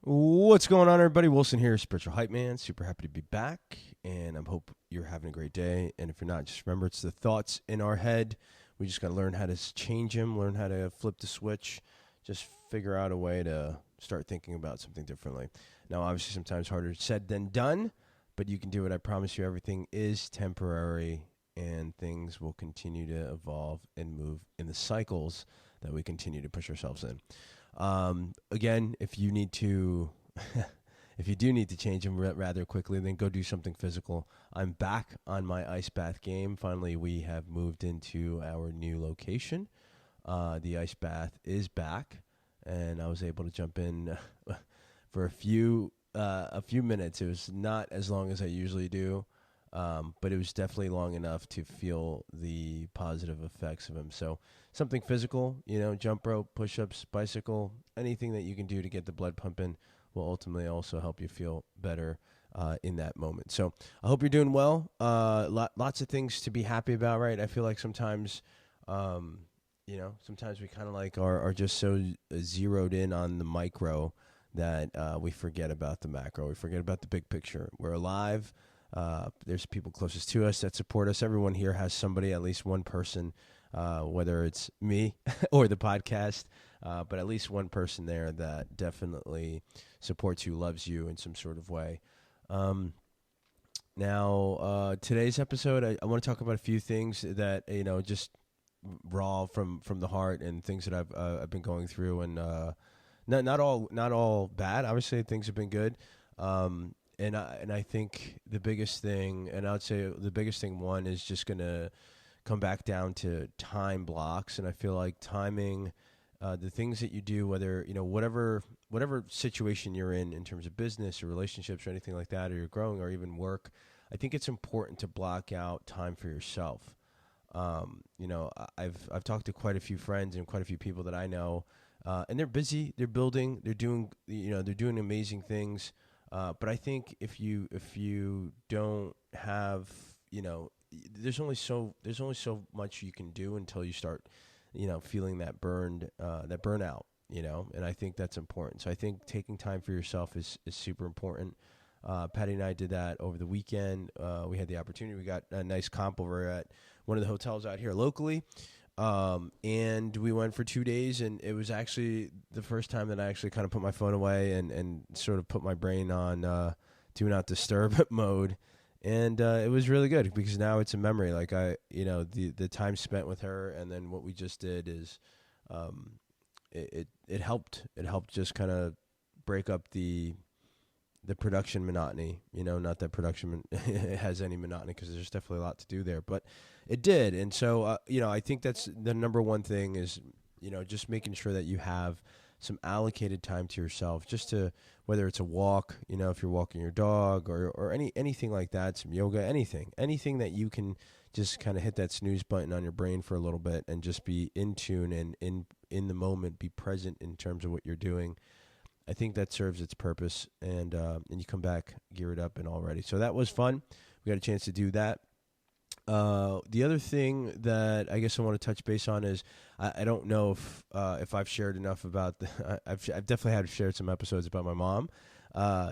What's going on, everybody? Wilson here, Spiritual Hype Man. Super happy to be back, and I hope you're having a great day. And if you're not, just remember it's the thoughts in our head. We just got to learn how to change them, learn how to flip the switch, just figure out a way to start thinking about something differently. Now, obviously, sometimes harder said than done, but you can do it. I promise you, everything is temporary, and things will continue to evolve and move in the cycles that we continue to push ourselves in. Again, if you need to, if you do need to change them rather quickly, then go do something physical. I'm back on my ice bath game. Finally, we have moved into our new location. The ice bath is back, and I was able to jump in for a few minutes. It was not as long as I usually do, but it was definitely long enough to feel the positive effects of them. So something physical, jump rope, push-ups, bicycle, anything that you can do to get the blood pumping will ultimately also help you feel better in that moment. So I hope you're doing well. Lots of things to be happy about, right? I feel like sometimes, sometimes we kind of like are just so zeroed in on the micro that we forget about the macro. We forget about the big picture. We're alive. There's people closest to us that support us. Everyone here has somebody, at least one person, whether it's me or the podcast, but at least one person there that definitely supports you, loves you in some sort of way. Now, today's episode, I want to talk about a few things that, just raw from the heart and things that I've been going through, and not all bad. Obviously, things have been good. And I think the biggest thing, and I would say the biggest thing, one, is just going to come back down to time blocks. And I feel like timing, the things that you do, whether, whatever situation you're in terms of business or relationships or anything like that, or you're growing or even work, I think it's important to block out time for yourself. I've talked to quite a few friends and quite a few people that I know, and they're busy, they're building, they're doing amazing things. But I think if you don't have, there's only so much you can do until you start, feeling that burnout, and I think that's important. So I think taking time for yourself is super important. Patti and I did that over the weekend. We had the opportunity. We got a nice comp over at one of the hotels out here locally. And we went for 2 days, and it was actually the first time that I actually kind of put my phone away and sort of put my brain on do not disturb mode. And it was really good because now it's a memory. Like the time spent with her, and then what we just did is it helped. It helped just kind of break up the production monotony, not that production has any monotony, because there's definitely a lot to do there, but it did. And so, I think that's the number one thing is, just making sure that you have some allocated time to yourself, just to, whether it's a walk, if you're walking your dog or anything like that, some yoga, anything that you can just kind of hit that snooze button on your brain for a little bit and just be in tune and in the moment, be present in terms of what you're doing. I think that serves its purpose, and you come back geared up and all ready. So that was fun. We got a chance to do that. The other thing that I guess I want to touch base on is I don't know if I've shared enough about I've definitely had shared some episodes about my mom.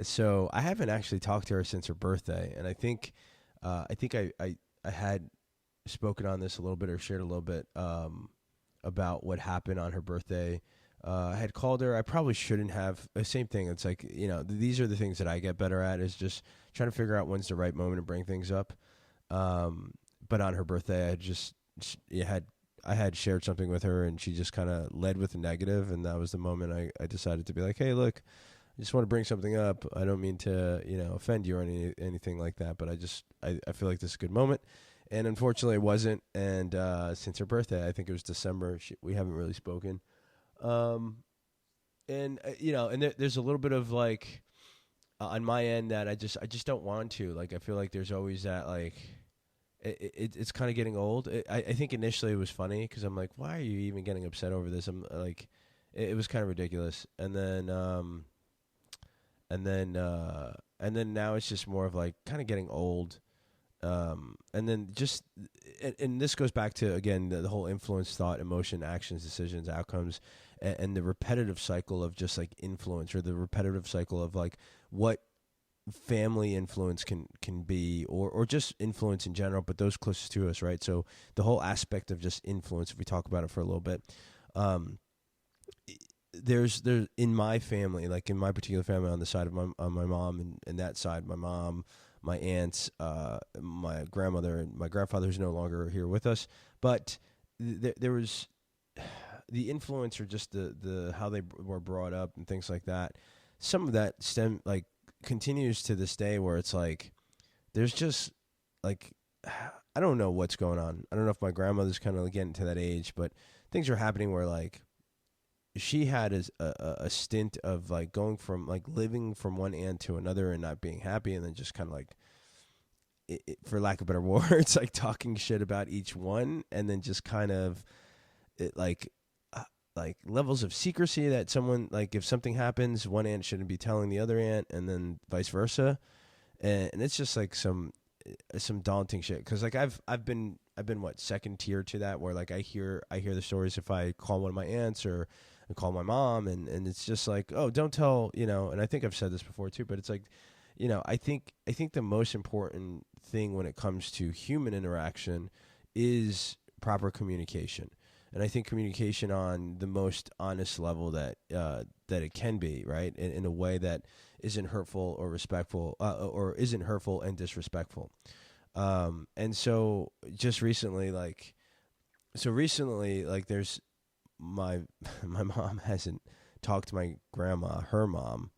So I haven't actually talked to her since her birthday, and I think I had spoken on this a little bit or shared a little bit about what happened on her birthday. I had called her. I probably shouldn't have. Same thing. It's like, these are the things that I get better at, is just trying to figure out when's the right moment to bring things up. But on her birthday, I had shared something with her, and she just kind of led with a negative, and that was the moment I decided to be like, hey, look, I just want to bring something up. I don't mean to, offend you or anything like that, but I feel like this is a good moment. And unfortunately it wasn't. And since her birthday, I think it was December, we haven't really spoken. And there's a little bit of like on my end that I just don't want to. Like, I feel like there's always that, like, it's kind of getting old. I think initially it was funny because I'm like, why are you even getting upset over this? I'm like, it was kind of ridiculous. And then now it's just more of like kind of getting old. And then just, and this goes back to, again, the whole influence, thought, emotion, actions, decisions, outcomes. and the repetitive cycle of just like influence, or the repetitive cycle of like what family influence can be, or just influence in general, but those closest to us, right? So the whole aspect of just influence, if we talk about it for a little bit, there's in my family, like in my particular family, on the side of my mom, and that side, my mom, my aunts, my grandmother, and my grandfather, who's no longer here with us, but there was the influence, or just the how they were brought up and things like that. Some of that continues to this day, where it's like there's just like, I don't know what's going on. I don't know if my grandmother's kind of getting to that age, but things are happening where like she had a stint of like going from like living from one aunt to another and not being happy, and then just kind of like, for lack of better words, like talking shit about each one, and then just kind of like levels of secrecy that someone, like if something happens, one aunt shouldn't be telling the other aunt, and then vice versa, and it's just like some daunting shit. Because like I've been what, second tier to that, where like I hear the stories if I call one of my aunts or I call my mom, and it's just like, oh, don't tell, and I think I've said this before too, but it's like, I think the most important thing when it comes to human interaction is proper communication. And I think communication on the most honest level that it can be, right, in a way that isn't hurtful or respectful, or isn't hurtful and disrespectful. And so just recently, there's my mom hasn't talked to my grandma, her mom,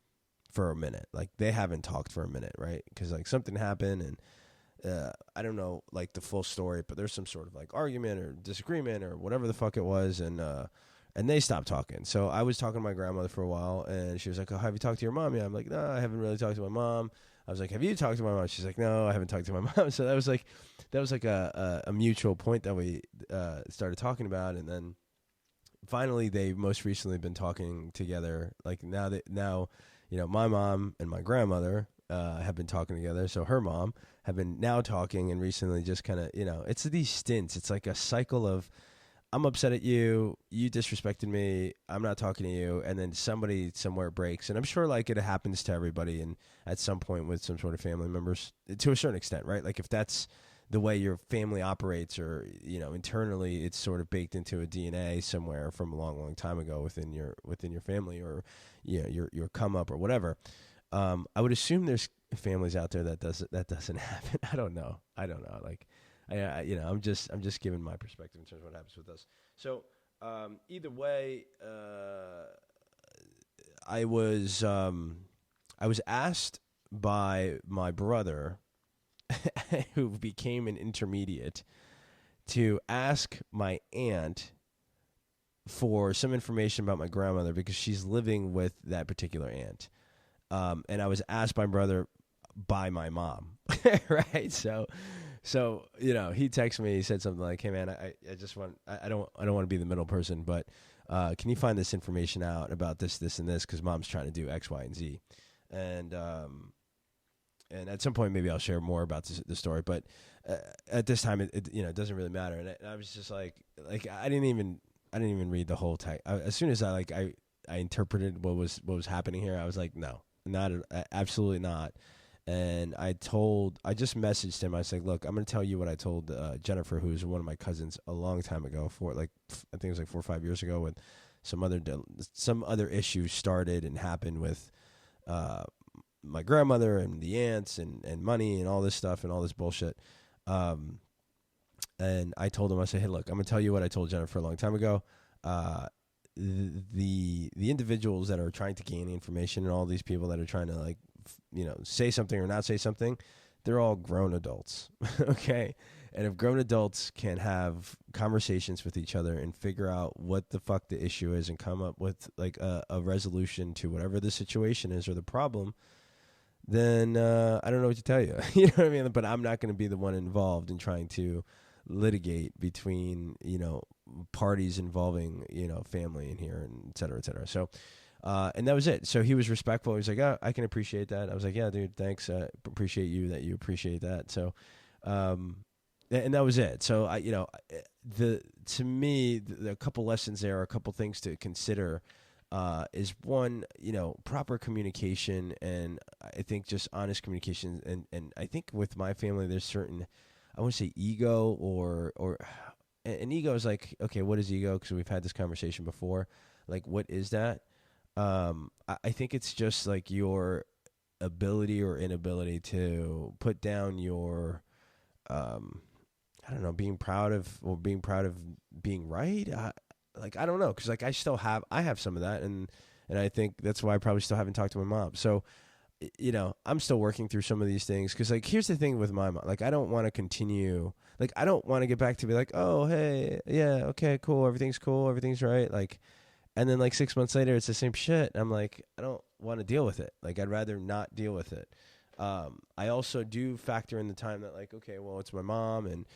for a minute. Like they haven't talked for a minute, right? Because like something happened, and I don't know like the full story, but there's some sort of like argument or disagreement or whatever the fuck it was, and they stopped talking. So I was talking to my grandmother for a while, and she was like, "Oh, have you talked to your mom?" Yeah, I'm like, "No, I haven't really talked to my mom." I was like, "Have you talked to my mom?" She's like, "No, I haven't talked to my mom." So that was like a mutual point that we started talking about, and then finally they've most recently been talking together. Like now, my mom and my grandmother have been talking together. So her mom have been now talking, and recently just kind of, it's these stints. It's like a cycle of, I'm upset at you, you disrespected me, I'm not talking to you, and then somebody somewhere breaks. And I'm sure like it happens to everybody, and at some point with some sort of family members to a certain extent, right? Like if that's the way your family operates, or internally it's sort of baked into a DNA somewhere from a long, long time ago within your family, or your come up or whatever. I would assume there's families out there that doesn't happen. I don't know. Like, I'm just giving my perspective in terms of what happens with us. So either way, I was asked by my brother, who became an intermediate, to ask my aunt for some information about my grandmother, because she's living with that particular aunt. And I was asked by my brother by my mom, right? So he texted me. He said something like, "Hey man, I don't want to be the middle person, but can you find this information out about this, and this, because mom's trying to do X, Y, and Z." And at some point maybe I'll share more about the story, but at this time it doesn't really matter. And I was just like I didn't even read the whole text. As soon as I interpreted what was happening here, I was like, no, absolutely not. And I just messaged him. I was like, look, I'm going to tell you what I told Jennifer, who's one of my cousins, a long time ago, I think it was like 4 or 5 years ago, when some other issues started and happened with my grandmother and the aunts and money and all this stuff and all this bullshit. And I told him, I said, hey, look, I'm going to tell you what I told Jennifer a long time ago. The individuals that are trying to gain information, and all these people that are trying to say something or not say something, they're all grown adults. Okay. And if grown adults can have conversations with each other and figure out what the fuck the issue is and come up with a resolution to whatever the situation is or the problem, then I don't know what to tell you. You know what I mean? But I'm not going to be the one involved in trying to litigate between, parties involving, family in here, and et cetera, et cetera. So, and that was it. So he was respectful. He was like, oh, I can appreciate that. I was like, yeah, dude, thanks. Appreciate you that you appreciate that. So, and that was it. So to me, the couple lessons there, a couple things to consider, is one, proper communication, and I think just honest communication. And I think with my family, there's certain, I want to say ego or and ego is like, okay, what is ego? Because we've had this conversation before. Like, what is that? I think it's just like your ability or inability to put down your, I don't know, being proud of being right. I don't know, because like I have some of that, and I think that's why I probably still haven't talked to my mom. So, I'm still working through some of these things, because like here's the thing with my mom, like I don't want to continue, like I don't want to get back to be like, oh hey, yeah, okay, cool, everything's right, like, and then like 6 months later it's the same shit. I'm like, I don't want to deal with it. Like I'd rather not deal with it. I also do factor in the time that like, okay, well, it's my mom, and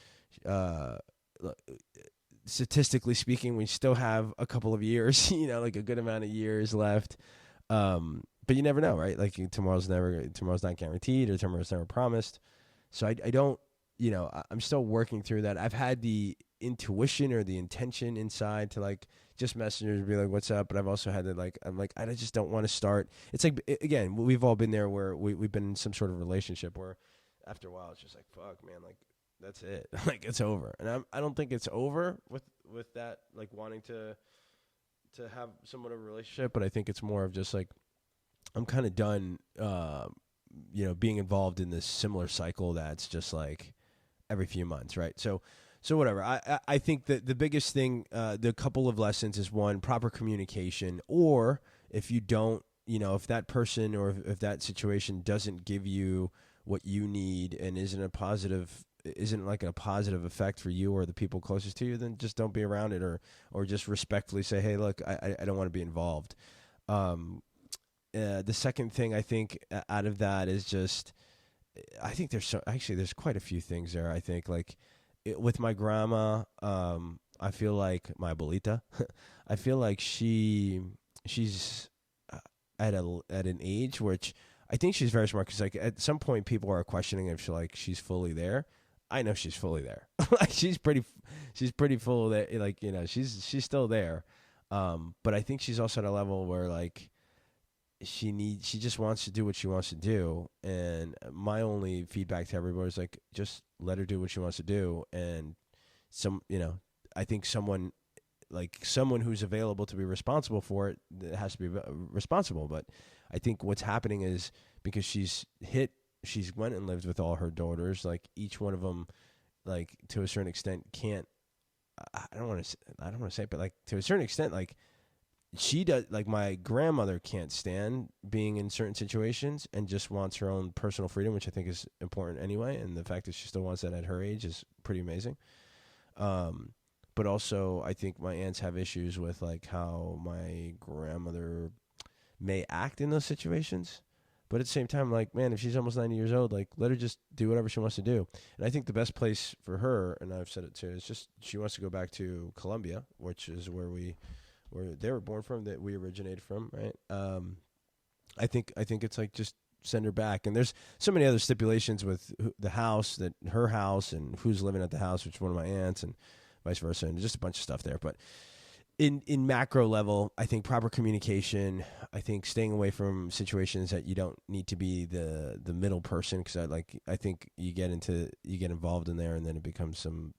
statistically speaking, we still have a couple of years, like a good amount of years left. But you never know, right? Like tomorrow's not guaranteed, or tomorrow's never promised. So I don't, I'm still working through that. I've had the intuition or the intention inside to like just messengers and be like, what's up? But I've also had to like, I'm like, I just don't want to start. It's like, again, we've all been there where we've been in some sort of relationship where after a while it's just like, fuck, man, like that's it. Like it's over. And I don't think it's over with that, like wanting to have somewhat of a relationship, but I think it's more of just like, I'm kind of done, being involved in this similar cycle that's just like every few months, right? So whatever. I think that the biggest thing, the couple of lessons is one, proper communication, or if you don't, if that person or if that situation doesn't give you what you need and isn't like a positive effect for you or the people closest to you, then just don't be around it, or just respectfully say, hey, look, I don't want to be involved. The second thing I think out of that is just, I think there's quite a few things there. I think like with my grandma, I feel like my abuelita, I feel like she's at an age which I think she's very smart, because like at some point people are questioning if she's fully there. I know she's fully there. Like she's pretty full there. Like, she's still there. But I think she's also at a level where like she just wants to do what she wants to do. And my only feedback to everybody is like, just let her do what she wants to do. And I think someone who's available to be responsible for it has to be responsible. But I think what's happening is because she's went and lived with all her daughters, like each one of them, like to a certain extent can't, I don't want to say it, but like to a certain extent, like she does, like my grandmother can't stand being in certain situations and just wants her own personal freedom, which I think is important anyway. And the fact that she still wants that at her age is pretty amazing. But also I think my aunts have issues with like how my grandmother may act in those situations. But at the same time, like, man, if she's almost 90 years old, like, let her just do whatever she wants to do. And I think the best place for her, and I've said it too, is just she wants to go back to Colombia, which is where they were born from, that we originated from, right? I think it's like just send her back. And there's so many other stipulations with the house, that her house, and who's living at the house, which is one of my aunts, and vice versa, and just a bunch of stuff there. But in macro level, I think proper communication, I think staying away from situations that you don't need to be the middle person, because I think you get involved in there and then it becomes some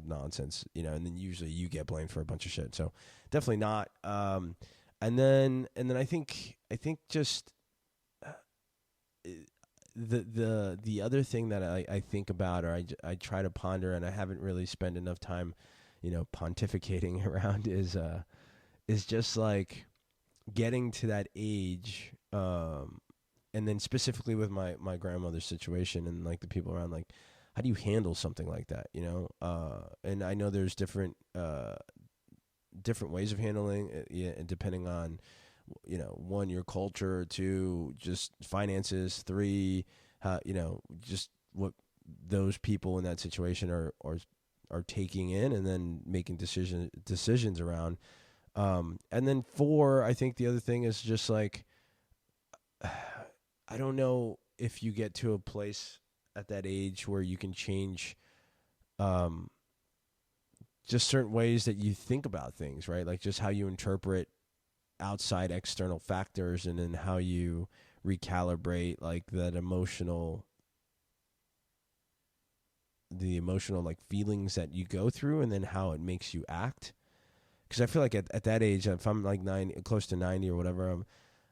nonsense, and then usually you get blamed for a bunch of shit. So definitely not. And then I think just the other thing that I think about, or I try to ponder, and I haven't really spent enough time pontificating around, is just like getting to that age, and then specifically with my grandmother's situation and like the people around, like how do you handle something like that, and I know there's different ways of handling it, and depending on one, your culture, two, just finances, three, just what those people in that situation are taking in, and then making decisions around. And then four, I think the other thing is just like, I don't know if you get to a place at that age where you can change just certain ways that you think about things, right? Like just how you interpret outside external factors, and then how you recalibrate like the emotional like feelings that you go through, and then how it makes you act. Because I feel like at that age, if I'm like close to 90 or whatever,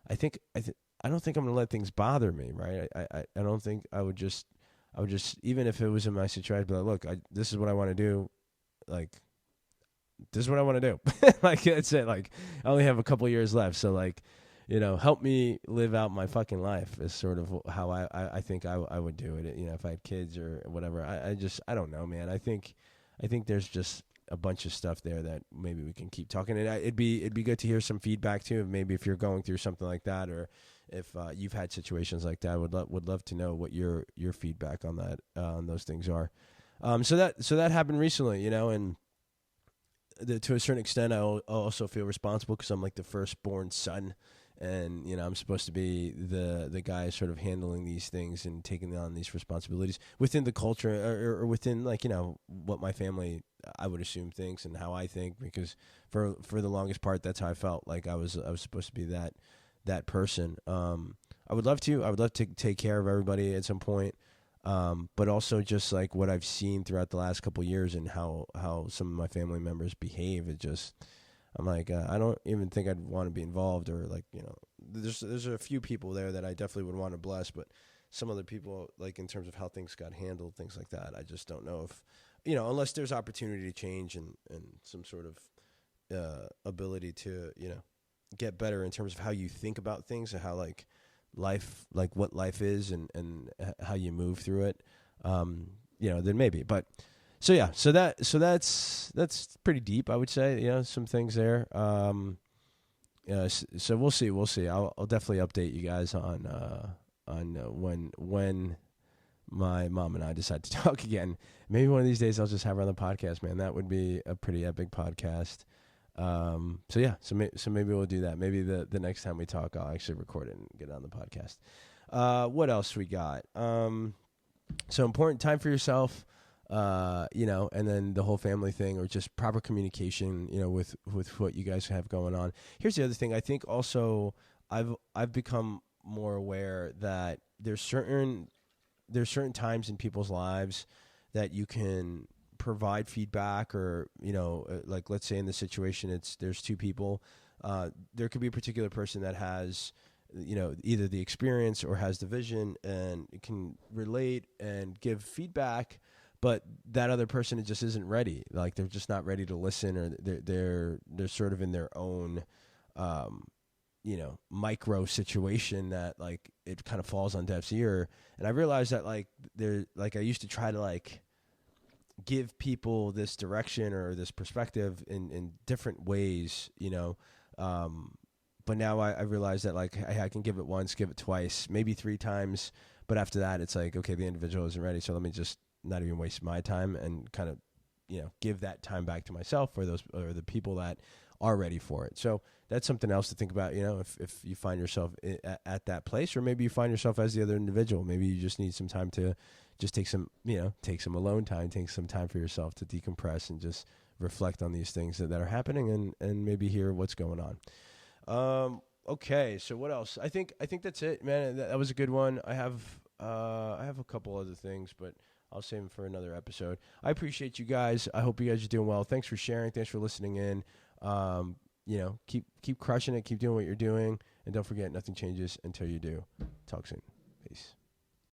I don't think I'm gonna let things bother me, right? I don't think I would just even if it was in my situation, I'd be like, look, this is what I want to do, like this is what I want to do. Like that's it. Like I only have a couple years left, so like, help me live out my fucking life is sort of how I think I would do it. If I had kids or whatever, I don't know, man. I think there's just a bunch of stuff there that maybe we can keep talking. And it'd be good to hear some feedback too. Maybe if you're going through something like that, or if you've had situations like that, I would love to know what your feedback on that on those things are. So that happened recently, and to a certain extent, I also feel responsible because I'm like the firstborn son, and I'm supposed to be the guy sort of handling these things and taking on these responsibilities within the culture or within like what my family, I would assume, thinks and how I think, because for the longest part that's how I felt like I was supposed to be that person. I would love to take care of everybody at some point. But also just like what I've seen throughout the last couple of years and how some of my family members behave, I'm like, I don't even think I'd want to be involved, or like, there's a few people there that I definitely would want to bless, but some other people, like in terms of how things got handled, things like that, I just don't know if, unless there's opportunity to change and some sort of ability to, get better in terms of how you think about things and how like life, like what life is and how you move through it, then maybe. But so yeah, so that's pretty deep, I would say. Some things there. So we'll see. I'll definitely update you guys on when my mom and I decide to talk again. Maybe one of these days I'll just have her on the podcast, man. That would be a pretty epic podcast. So yeah, so maybe we'll do that. Maybe the next time we talk, I'll actually record it and get it on the podcast. What else we got? So important time for yourself, and then the whole family thing, or just proper communication, with what you guys have going on. Here's the other thing. I think also I've become more aware that there's certain times in people's lives that you can provide feedback, or like let's say in the situation there's two people, there could be a particular person that has either the experience or has the vision and can relate and give feedback, but that other person just isn't ready. Like they're just not ready to listen, or they're sort of in their own micro situation that like it kind of falls on deaf's ear. And I realized that like I used to try to like give people this direction or this perspective in different ways, but now I realize that like I can give it once, give it twice, maybe 3 times, but after that it's like, okay, the individual isn't ready, so let me just not even waste my time and kind of give that time back to myself or the people that are ready for it. So that's something else to think about, if you find yourself at that place, or maybe you find yourself as the other individual. Maybe you just need some time to just take some alone time, take some time for yourself to decompress and just reflect on these things that are happening and maybe hear what's going on. Okay, so what else? I think that's it, man. That was a good one. I have a couple other things, but I'll save them for another episode. I appreciate you guys. I hope you guys are doing well. Thanks for sharing. Thanks for listening in. Keep crushing it. Keep doing what you're doing. And don't forget, nothing changes until you do. Talk soon.